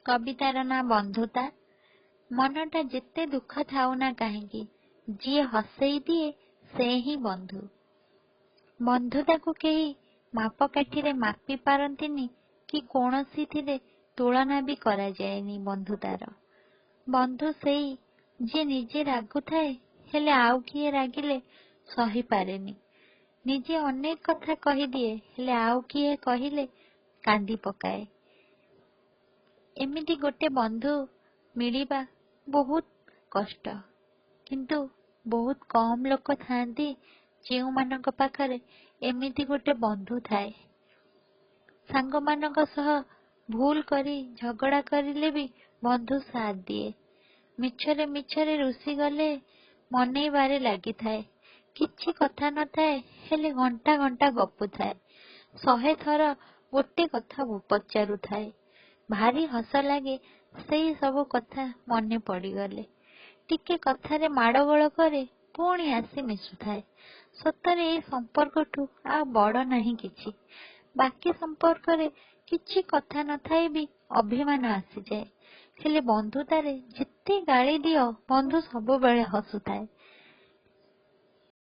कवितार ना बंधुता। मनटा जेते दुख थाउ ना कहीं जी हसई दिए से ही बंधु। बंधुता को कहीं मापकाठी रे मापी पारंतिनी कि कौनसी थिरे तुलना भी करा जाएनी बंधुतार। बंधु सेई जे निजे रागु थाए हेले आउ किए रागिले सही पारेनी। निजे अनेक कथा कही दिए हेले आउ किए कहिले कांदी पकाए। एमिति गोटे बंधु मिलिबा बहुत कष्ट, किंतु बहुत कम लोक थांती जेउ मानक पाखरे एमिति गोटे बंधु थाए। सांग मानक सह भूल करी झगड़ा करिले भी बंधु साथ दिए। मिछरे मिछरे रुसी गले मनै बारे लगी थाए। किछि कथा न थाए हेले घंटा घंटा गपु थाए। 100 थर गोटे कथा पचारू थाए। भारी हस लगे सेई सब कथा मने पड़ी गले। टिके कथारे माड़गोल करे पुणी आसी मिसु थाए। सतरे ए संपर्कठू आ बड़ नहीं किछि। बाकी संपर्क रे किछि कथा न थाए भी अभिमान आसी जाए। हेले बंधुतारे जिते गाली दियो बंधु सब बेले हसु थाए।